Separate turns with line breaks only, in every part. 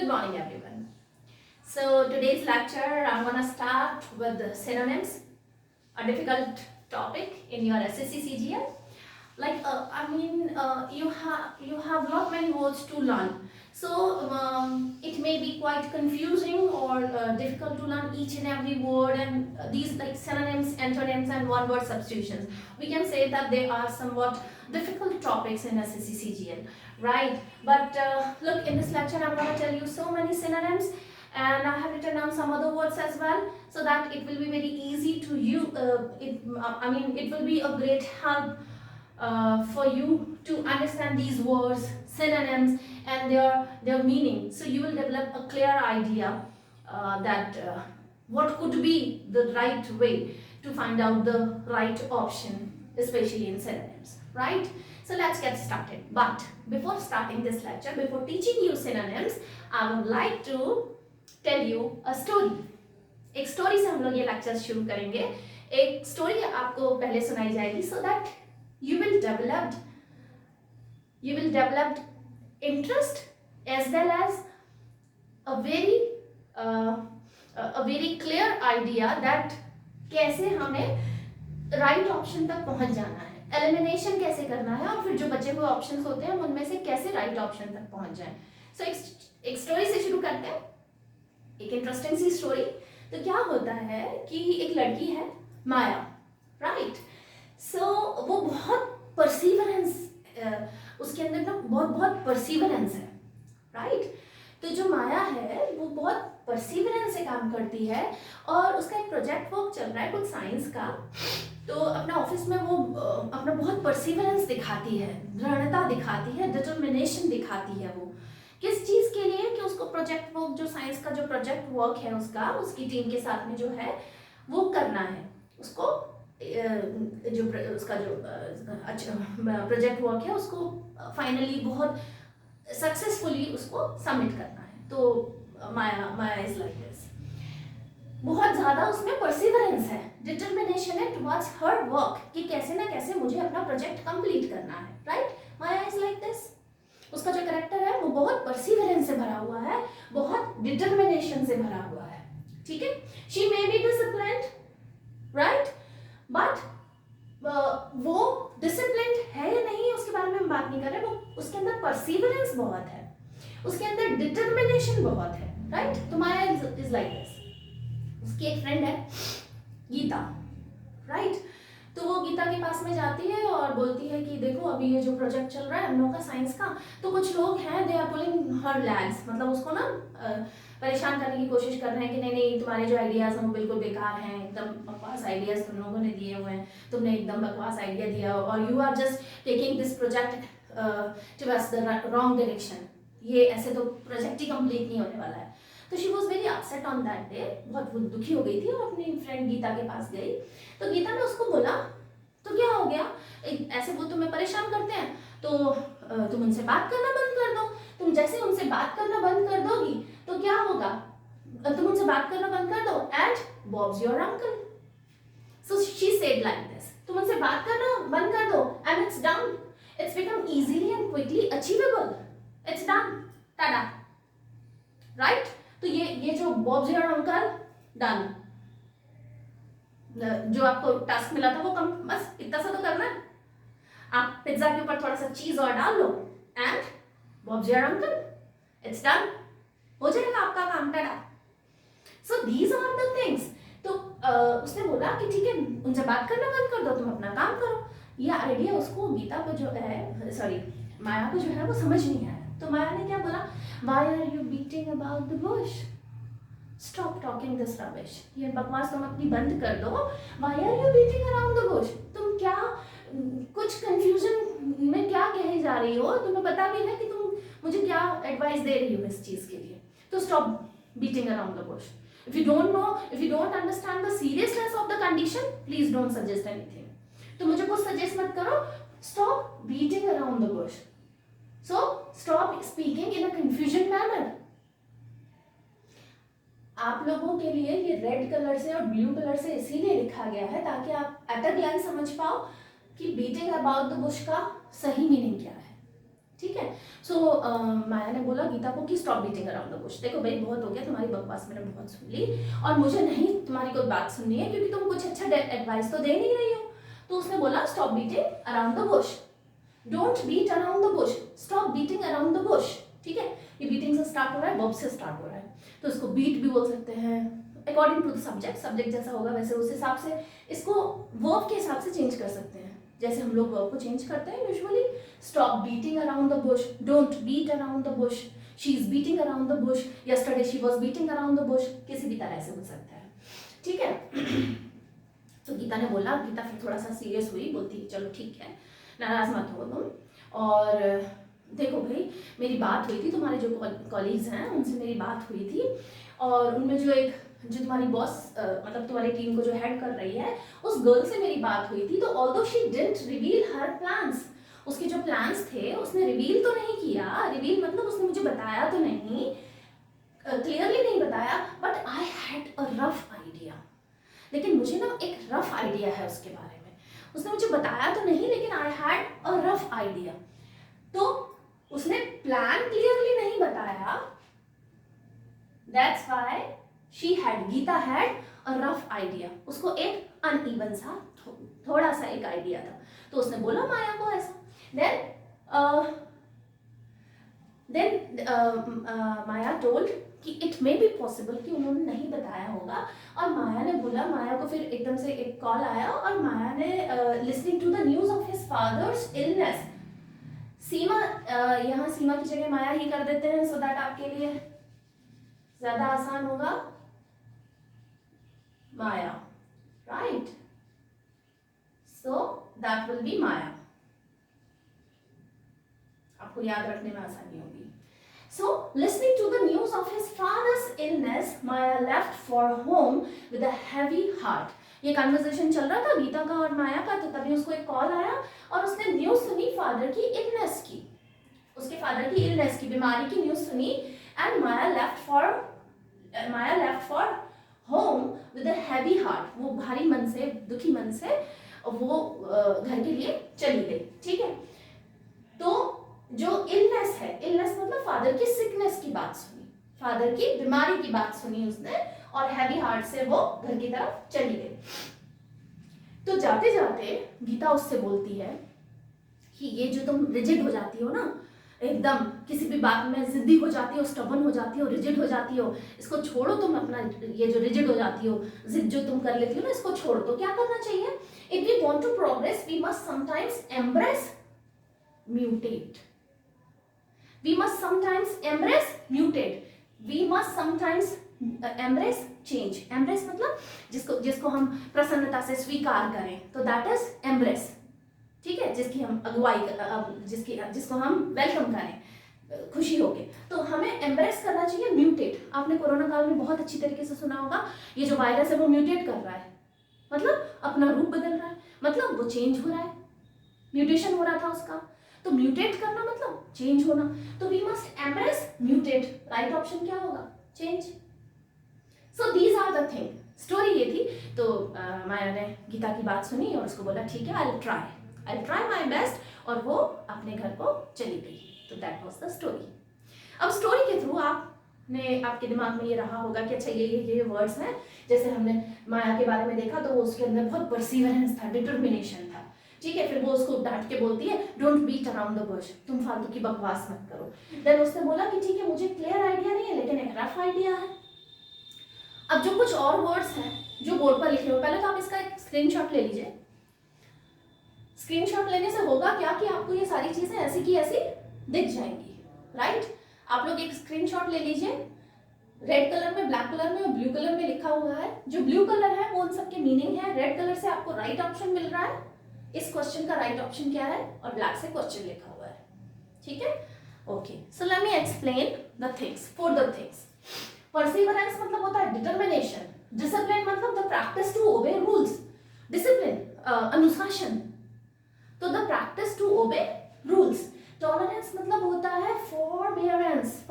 Good morning, everyone. So today's lecture, I'm gonna start with the synonyms, a difficult topic in your SSC CGL. You have not many words to learn, so it may be quite confusing or difficult to learn each and every word, and these like synonyms, antonyms, and one-word substitutions. We can say that they are somewhat difficult topics in SSC CGL, right? But look, in this lecture, I'm going to tell you so many synonyms, and I have written down some other words as well, so that it will be very easy to you. It will be a great help for you to understand these words, synonyms, and their meaning. So you will develop a clear idea that what could be the right way to find out the right option, especially in synonyms, right? So let's get started. But before starting this lecture, before teaching you synonyms, I would like to tell you a story. एक story से हम लोग ये lecture शुरू करेंगे. एक story आपको पहले सुनाई जाएगी, so that you will develop interest as well as a very clear idea that कैसे हमें राइट ऑप्शन तक पहुंच जाना है, एलिमिनेशन कैसे करना है, और फिर जो बचे हुए ऑप्शंस होते हैं उनमें से कैसे राइट ऑप्शन तक पहुंच जाए. सो एक स्टोरी से शुरू करते हैं, एक इंटरेस्टिंग सी स्टोरी. तो क्या होता है कि एक लड़की है माया, राइट? सो वो बहुत परसीवरेंस, उसके अंदर ना बहुत परसीवरेंस है, राइट? तो जो माया है वो बहुत परसीवरेंस से काम करती है, और उसका एक प्रोजेक्ट वर्क चल रहा है कुछ साइंस का. तो अपना ऑफिस में वो अपना बहुत परसीवरेंस दिखाती है, दृढ़ता दिखाती है, डिटर्मिनेशन दिखाती है. वो किस चीज़ के लिए? कि उसको प्रोजेक्ट वर्क, जो साइंस का जो प्रोजेक्ट वर्क है उसका, उसकी टीम के साथ में जो है वो करना है. उसको जो उसका जो प्रोजेक्ट वर्क है उसको फाइनली बहुत सक्सेसफुली उसको सबमिट करना है. तो माया इज लाइक दिस. बहुत ज़्यादा उसमें परसिवरेंस है, डिटर्मिनेशन है टुवर्ड्स हर वर्क, कि कैसे ना कैसे मुझे अपना प्रोजेक्ट कंप्लीट करना है, right? Maya is like this. उसका जो कैरेक्टर है वो बहुत परसिवरेंस से भरा हुआ है, बहुत डिटर्मिनेशन से भरा हुआ है, ठीक है? She may be disciplined, right? But वो डिसिप्लिन्ड है या नहीं उसके बारे में हम बात नहीं कर रहे. वो उसके अंदर परसिवरेंस बहुत है, उसके अंदर डिटर्मिनेशन बहुत है, राइट? तो माया इज लाइक दिस. उसकी एक फ्रेंड है गीता, राइट? तो वो गीता के पास में जाती है और बोलती है कि देखो अभी ये जो प्रोजेक्ट चल रहा है हम लोग का साइंस का, तो कुछ लोग हैं they are pulling her legs, मतलब उसको ना परेशान करने की कोशिश कर रहे हैं कि नहीं तुम्हारे जो आइडियाज़ हैं वो बिल्कुल बेकार हैं, एकदम बकवास आइडियाज़ तुम लोगों ने दिए हुए हैं, तुमने एकदम बकवास आइडिया दिया, और you are just taking this project towards the wrong direction. ये ऐसे तो प्रोजेक्ट ही कंप्लीट नहीं होने वाला है. तो she was very upset on that day, बहुत दुखी हो गई थी और अपनी फ्रेंड गीता के पास गई. तो गीता ने उसको बोला तो क्या हो गया, ऐसे वो तुम्हें परेशान करते हैं तो तुम उनसे बात करना बंद कर दो. तुम जैसे उनसे बात करना बंद कर दोगी तो क्या होगा, तुम उनसे बात करना बंद कर दो and bob's your uncle. So she said like this, तुम उनसे बात करना बंद कर दो and it's done. It's become easily and quickly achievable. It's done, Tata, right? तो ये जो बॉब्स योर अंकल, डन. जो आपको टास्क मिला था वो कम, बस इतना सा तो करना है. आप पिज्जा के ऊपर थोड़ा सा चीज और डाल लो and bob's your uncle, it's done. हो जाएगा आपका काम, टाटा. So these are the things. तो उसने बोला कि ठीक है उनसे बात करना बंद कर दो, तुम अपना काम करो. ये आइडिया उसको गीता को जो है, सॉरी माया को जो है वो समझ नहीं आया. तो माया ने क्या बोला, why are you beating about the bush, stop talking this rubbish. ये बकवास तुम अपनी बंद कर दो. Why are you beating around the bush, तुम क्या कुछ कंफ्यूजन में क्या कहे जा रही हो, तुम्हें पता भी है कि तुम मुझे क्या एडवाइस दे रही हो इस चीज के लिए. तो stop beating around the Bush. If you don't know, if you don't understand the seriousness of the condition, please don't suggest anything. तो मुझे कुछ सजेस्ट मत करो. Stop beating around the Bush. So stop speaking in a confusion manner. आप लोगों के लिए ये रेड कलर से और ब्लू कलर से इसीलिए लिखा गया है ताकि आप एट अ ग्लैंस समझ पाओ कि बीटिंग अबाउट द बुश का सही मीनिंग क्या है, ठीक है। सो माया ने बोला गीता को कि stop beating around the Bush, देखो भाई बहुत हो गया तुम्हारी बकवास, मैंने बहुत सुन ली और मुझे नहीं तुम्हारी कोई बात सुननी है क्योंकि तुम कुछ अच्छा एडवाइस तो दे नहीं रही हो। तो उसने बोला stop beating around the bush, don't beat around the bush, stop beating around the bush. ठीक है, ये बीटिंग से स्टार्ट हो रहा है, वर्ब से स्टार्ट हो रहा है, तो इसको बीट भी बोल सकते हैं according to the subject, subject जैसा होगा वैसे उस हिसाब से इसको वर्ब के हिसाब से चेंज कर सकते हैं, जैसे हम लोग वर्ब को चेंज करते हैं usually. Stop beating around the bush, don't beat around the bush, she is beating around the bush, yesterday she was beating around the bush, किसी भी तरह से हो सकता है। ठीक है। तो गीता ने बोला, गीता फिर थोड़ा सा सीरियस हुई, बोलती चलो ठीक है नाराज मत हो तुम, और देखो भाई मेरी बात हुई थी, तुम्हारे जो कॉलीग्स हैं उनसे मेरी बात हुई थी और उनमें जो तुम्हारी बॉस मतलब तुम्हारी टीम को जो हेड कर रही है उस गर्ल से मेरी बात हुई थी। तो although she didn't reveal her plans, उसके जो प्लान्स थे उसने रिवील तो नहीं किया, रिवील मतलब उसने मुझे बताया तो नहीं, क्लियरली नहीं बताया, but I had a rough idea, लेकिन मुझे ना एक रफ आइडिया है उसके बारे में, उसने मुझे बताया तो नहीं लेकिन I had a rough idea. तो उसने प्लान क्लियरली नहीं बताया, that's why she had, Geeta had a rough idea, उसको एक अनइवन सा थोड़ा सा एक आइडिया था, तो उसने बोला माया को ऐसा। देन माया टोल्ड कि इट मे बी पॉसिबल कि उन्होंने नहीं बताया होगा, और माया ने बोला, माया को फिर एकदम से एक कॉल आया और माया ने listening to the news of his father's illness, Seema यहाँ सीमा की जगह माया ही कर देते हैं सो दैट आपके लिए ज्यादा आसान होगा, Maya, right, so that will be Maya, आपको याद रखने में आसानी होगी। So, listening to the news of his father's illness, Maya left for home with a heavy heart. ये कन्वर्सेशन चल रहा था गीता का और माया का, तो तभी उसको एक कॉल आया और उसने न्यूज सुनी फादर की इलनेस की, उसके फादर की इलनेस की, बीमारी की न्यूज सुनी, and Maya left for home with a heavy heart, वो भारी मन से, दुखी मन से वो घर के लिए चली गई। ठीक है, तो जो इलनेस है, इलनेस मतलब फादर की सिकनेस की बात सुनी, फादर की बीमारी की बात सुनी उसने, और हैवी हार्ट से वो घर की तरफ चली गई। तो जाते जाते गीता उससे बोलती है कि ये जो तुम रिजिड हो जाती हो ना, एकदम किसी भी बात में जिद्दी हो जाती हो, स्टबन हो जाती हो, रिजिड हो जाती हो, इसको छोड़ो तुम अपना, ये जो रिजिड हो जाती हो, जिद जो तुम कर लेती हो ना, इसको छोड़ो। तो क्या करना चाहिए? If we want to progress we must sometimes embrace mutate, we must sometimes embrace mutate, we must sometimes embrace change, embrace मतलब जिसको हम प्रसन्नता से स्वीकार करें, तो that is embrace। ठीक है, जिसकी हम अगुवाई जिसको हम वेलकम करें खुशी होके, तो हमें एम्ब्रेस करना चाहिए म्यूटेट। आपने कोरोना काल में बहुत अच्छी तरीके से सुना होगा, ये जो वायरस है वो म्यूटेट कर रहा है, मतलब अपना रूप बदल रहा है, मतलब वो चेंज हो रहा है, म्यूटेशन हो रहा था उसका, तो म्यूटेट करना मतलब चेंज होना, तो we must embrace mutate, right option क्या होगा? Change. So these are the thing, story ये थी। तो माया ने गीता की बात सुनी और उसको बोला ठीक है आई ट्राई माय बेस्ट, और वो अपने घर को चली गई। तो दैट वाज द स्टोरी। अब स्टोरी के थ्रू आपके दिमाग में ये रहा होगा कि अच्छा ये वर्ड्स हैं, जैसे हमने माया के बारे में देखा तो उसके अंदर बहुत परसिवरेंस था, डिटर्मिनेशन था। ठीक है, फिर वो उसको डांट के बोलती है don't beat around the bush, तुम फालतू की बकवास मत करो। देन उसने बोला कि ठीक है मुझे क्लियर आइडिया नहीं है लेकिन एक रफ आइडिया है। अब जो कुछ और वर्ड्स हैं जो बोर्ड पर लिखे हो, पहले तो आप इसका एक स्क्रीनशॉट ले लीजिए। स्क्रीनशॉट लेने से होगा क्या कि आपको ये सारी चीजें ऐसी की ऐसी दिख जाएंगी, राइट। आप लोग एक स्क्रीनशॉट ले लीजिए, रेड कलर में, ब्लैक कलर में और ब्लू कलर में लिखा हुआ है। जो ब्लू कलर है वो उन सबके मीनिंग है, रेड कलर से आपको राइट ऑप्शन मिल रहा है, इस क्वेश्चन का राइट ऑप्शन क्या है, और ब्लैक से क्वेश्चन लिखा हुआ है। ठीक है, okay. So let me explain the things, 4 the things. Perseverance मतलब होता है डिटर्मिनेशन, डिसिप्लिन मतलब the practice to obey rules, discipline अनुशासन, तो the practice to obey rules. Tolerance मतलब होता है फॉरबियरेंस,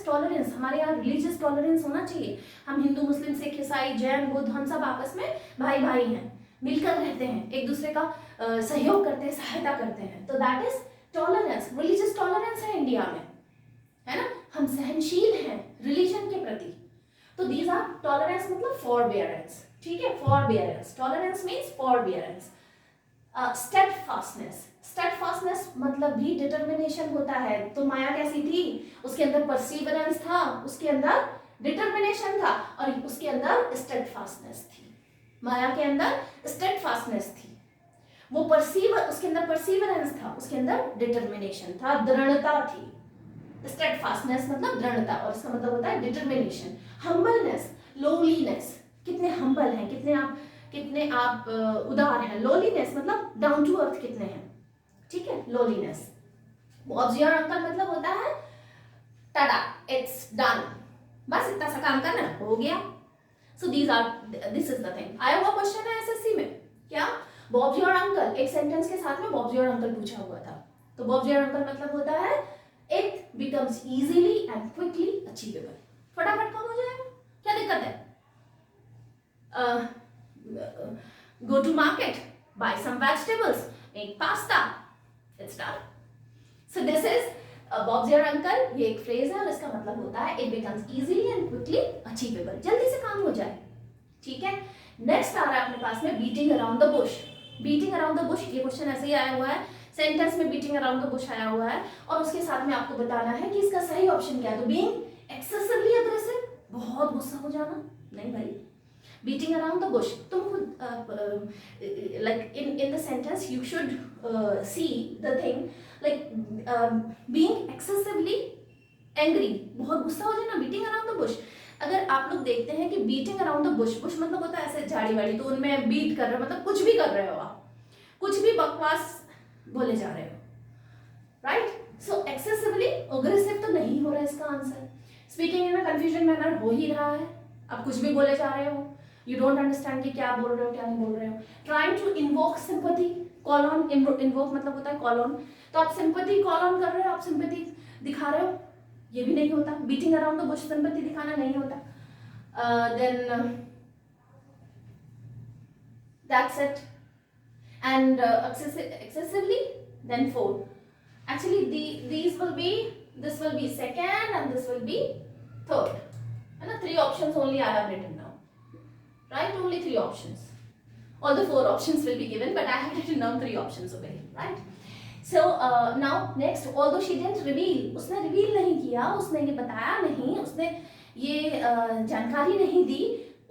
टॉलरेंस, हमारे यहाँ रिलीजियस टॉलरेंस होना चाहिए। हम हिंदू, मुस्लिम, सिख, ईसाई, जैन, बुद्ध, हम सब आपस में भाई हैं, मिलकर रहते हैं, एक दूसरे का सहयोग करते हैं, सहायता करते हैं, तो that is tolerance, religious tolerance है इंडिया में, है ना, हम सहनशील हैं रिलीजन के प्रति। तो दीज आर टॉलरेंस मतलब फॉरबियरेंस, ठीक है, फॉरबियरेंस, टॉलरेंस मीन्स फॉरबियरेंस। स्टेडफास्टनेस, स्टेडफास्टनेस मतलब भी डिटर्मिनेशन होता है। तो माया कैसी थी, उसके अंदर परसीवरेंस था, उसके अंदर डिटर्मिनेशन था, और उसके अंदर स्टेडफास्टनेस थी। माया के अंदर स्टेडफास्टनेस थी, वो उसके अंदर परसीवरेंस था, उसके अंदर डिटर्मिनेशन था, दृढ़ता थी। स्टेडफास्टनेस मतलब दृढ़ता, और इसका मतलब होता है डिटर्मिनेशन। हम्बलनेस, लोलीनेस, कितने हम्बल हैं, कितने आप उदार हैं। लोलीनेस मतलब डाउन टू अर्थ कितने हैं, ठीक है, लोलीनेस। बॉब्स योर अंकल मतलब होता है टाटा, इट्स डन, बस इतना सा काम करना हो गया। So this is the thing. आया हुआ क्वेश्चन है एसएससी में, क्या बॉब्स योर अंकल, एक सेंटेंस के साथ में बॉब्स योर अंकल पूछा हुआ था। तो बॉब्स योर अंकल मतलब होता है it becomes easily and quickly achievable, फटाफट काम हो जाएगा, क्या दिक्कत है। Go to market, buy some vegetables, make pasta, it's done. So this is Bob's your uncle, ये एक फ्रेज है और इसका मतलब होता है it becomes easily and quickly achievable, जल्दी से काम हो जाए, ठीक है। नेक्स्ट आ रहा है अपने पास में beating around the bush। beating around the bush, ये क्वेश्चन ऐसे ही आया हुआ है, सेंटेंस में beating around the bush आया हुआ है, और उसके साथ में आपको बताना है कि इसका सही ऑप्शन क्या है। तो being excessively aggressive, बहुत गुस्सा हो जाना, नहीं भाई। beating around the bush, तुम like in the sentence you should see the thing like being excessively angry, बहुत गुस्सा हो जाना, beating around the bush। अगर आप लोग देखते हैं कि beating around the bush, bush मतलब होता है ऐसे झाड़ी वाड़ी, तो उनमें बीट कर रहे हो मतलब कुछ भी कर रहे हो आप, कुछ भी बकवास बोले जा रहे हो, राइट। सो एक्सेसिवली अग्रेसिव तो नहीं हो रहा है इसका answer. Speaking in a confusion manner हो ही रहा है, आप कुछ भी बोले जा रहे हो, यू डोंट अंडरस्टैंड कि क्या बोल रहे हो क्या नहीं बोल रहे हो। Trying to invoke sympathy, call on, invoke मतलब होता है कॉल ऑन, तो आप सिंपैथी कॉल ऑन कर रहे हो, आप सिंपैथी दिखा रहे हो, ये भी नहीं होता। Beating around the bush sympathy दिखाना नहीं होता। Then that's it. And excessively, then 4. Actually these will be, this will be second and this will be third, है ना। 3 options only I have written now, right, only 3 options, although 4 options will be given but I have written down 3 options over here, right। So now next, although she didn't reveal, उसने reveal नहीं किया, उसने ये बताया नहीं, उसने ये जानकारी नहीं दी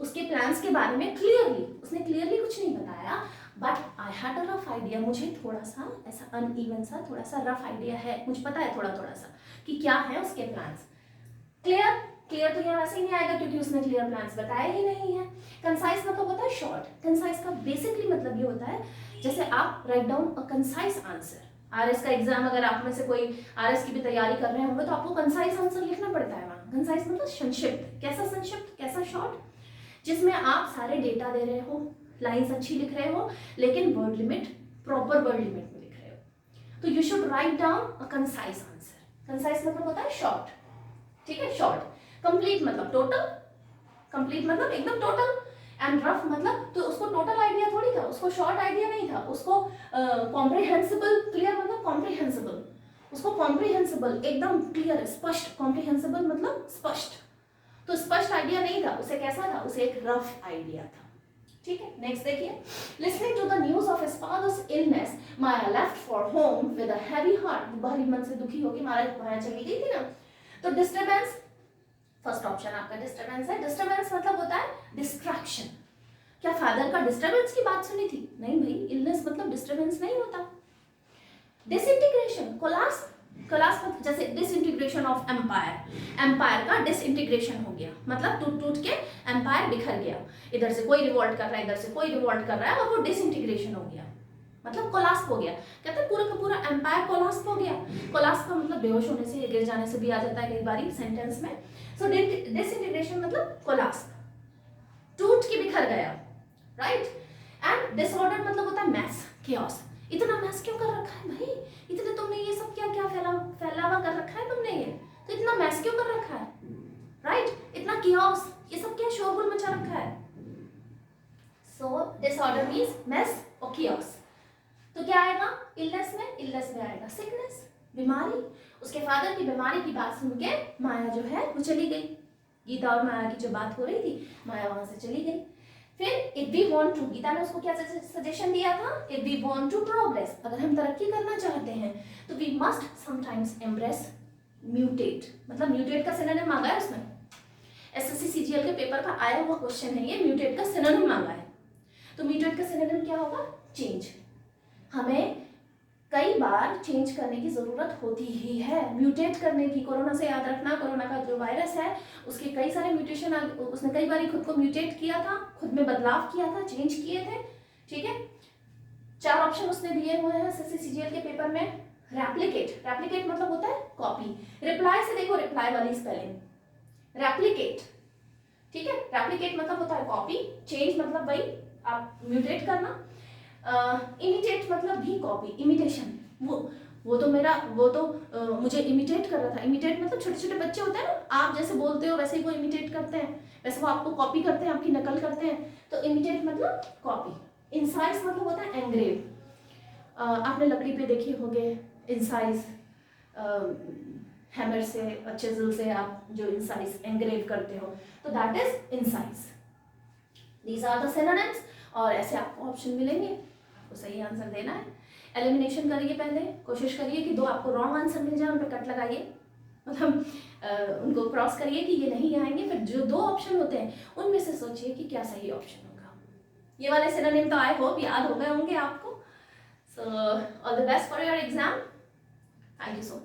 उसके प्लान्स के बारे में क्लियरली, उसने क्लियरली कुछ नहीं बताया, but I had a rough idea, मुझे थोड़ा सा ऐसा अनइवन सा थोड़ा सा रफ आइडिया है, मुझे पता है थोड़ा थोड़ा सा कि क्या है उसके प्लान्स। क्लियर तो यहाँ वैसे ही नहीं आएगा क्योंकि उसने क्लियर प्लान्स बताए ही नहीं है। कंसाइज मतलब होता है शॉर्ट, कंसाइज का बेसिकली मतलब ये होता है जैसे आप राइट डाउन अ कंसाइज आंसर। आरएस का एग्जाम अगर आप में से कोई आरएस की भी तैयारी कर रहे होंगे तो आपको कंसाइज आंसर लिखना पड़ता है वहाँ। कंसाइज मतलब संक्षिप्त, कैसा संक्षिप्त, कैसा शॉर्ट, जिसमें आप सारे डेटा दे रहे हो, लाइंस अच्छी लिख रहे हो, लेकिन word limit proper word limit में लिख रहे हो। तो you should write down a concise answer. Concise मतलब होता है शॉर्ट, ठीक है, शॉर्ट। कंप्लीट मतलब टोटल, कंप्लीट मतलब एकदम टोटल, एंड रफ मतलब तो उसको टोटल आइडिया थोड़ी था, उसको शॉर्ट आइडिया नहीं था, उसको कॉम्प्रिहेंसिबल, क्लियर मतलब कॉम्प्रिहेंसिबल, उसको कॉम्प्रिहेंसिबल एकदम क्लियर स्पष्ट, कॉम्प्रिहेंसिबल मतलब स्पष्ट, तो स्पष्ट आइडिया नहीं था उसे, कैसा था, उसे एक रफ आइडिया था, ठीक है। नेक्स्ट देखिए, listening to the news of his father's illness Maya left for home with a heavy heart, भारी मन से दुखी होगी माया चली गई थी ना। तो डिस्टर्बेंस, फर्स्ट ऑप्शन आपका डिस्टर्बेंस है। डिस्टर्बेंस मतलब होता है डिस्ट्रैक्शन। क्या फादर का डिस्टर्बेंस की बात सुनी थी? नहीं भाई, इलनेस मतलब डिस्टर्बेंस नहीं होता। डिसइंटीग्रेशन, कोलाप्स, कोलाप्स मतलब जैसे डिसइंटीग्रेशन ऑफ एम्पायर, एम्पायर का डिसइंटीग्रेशन हो गया मतलब टूट टूट के एम्पायर बिखर गया, इधर से कोई रिवॉल्ट कर रहा है, इधर से कोई रिवॉल्ट कर रहा है, और वो डिसइंटीग्रेशन हो गया मतलब कोलाप्स हो गया। कहते हैं पूरा का पूरा एम्पायर कोलाप्स हो गया। कोलाप्स का मतलब बेहोश होने से, गिर जाने से भी आ जाता है कई बारी सेंटेंस में। सो डिसइंटीग्रेशन मतलब कोलाप्स, टूट के बिखर गया, राइट। एंड डिसऑर्डर मतलब होता है मैस, chaos। इतना मैस क्यों कर रखा है भाई, इतने तुमने ये सब क्या क्या फैलावा कर रखा है तुमने, ये तो इतना मैस क्यों कर रखा है, राइट, इतना chaos, ये सब क्या शोरगुल मचा रखा है। सो डिसऑर्डर मींस मैस और chaos। तो क्या आएगा इलनेस में? इलनेस में आएगा सिकनेस, बीमारी, उसके फादर की बीमारी की बात सुन के माया जो है वो चली गई। गीता और माया की जो बात हो रही थी, माया वहां से चली गई। फिर if we want to, Geeta ने उसको क्या सजेशन दिया था, if we want to progress, अगर हम तरक्की करना चाहते हैं तो we must sometimes embrace mutate. मतलब म्यूटेट का सिनोनिम मांगा है उसने, एसएससी सीजीएल के पेपर का आया हुआ क्वेश्चन है ये, म्यूटेट का सिनोनिम मांगा है। तो म्यूटेट का सिनोनिम क्या होगा, चेंज। हमें कई बार चेंज करने की जरूरत होती ही है, म्यूटेट करने की। कोरोना से याद रखना, कोरोना का जो वायरस है उसके कई सारे म्यूटेशन, उसने कई बार खुद को म्यूटेट किया था, खुद में बदलाव किया था, चेंज किए थे। ठीक है, 4 ऑप्शन उसने दिए हुए हैं एसएससी सीजीएल के पेपर में। रेप्लिकेट, रेप्लिकेट मतलब होता है कॉपी। रिप्लाई से देखो, रिप्लाई वाली स्पेलिंग, रेप्लिकेट। ठीक है, रेप्लिकेट मतलब होता है कॉपी, चेंज मतलब वही आप म्यूटेट करना, इमिटेट मतलब भी कॉपी, इमिटेशन। वो तो मुझे इमिटेट कर रहा था। इमिटेट मतलब छोटे छोटे बच्चे होते हैं ना, आप जैसे बोलते हो वैसे ही वो इमिटेट करते हैं, वैसे वो आपको कॉपी करते हैं, आपकी नकल करते हैं। तो इमिटेट मतलब कॉपी। इंसाइज मतलब होता है एंग्रेव। आपने लकड़ी पे देखे होंगे इंसाइज, हैमर से, चिजल से आप जो इंसाइज एंग्रेव करते हो, तो that is incise. These are the synonyms. और ऐसे आपको ऑप्शन मिलेंगे, आपको सही आंसर देना है। एलिमिनेशन करिए, पहले कोशिश करिए कि 2 आपको रॉन्ग आंसर मिल जाए, उन पर कट लगाइए, मतलब उनको क्रॉस करिए कि ये नहीं आएंगे। फिर जो 2 ऑप्शन होते हैं उनमें से सोचिए कि क्या सही ऑप्शन होगा। ये वाले सिनोनिम तो आई होप याद हो गए होंगे आपको। So all the best for your exam. Thank you so much.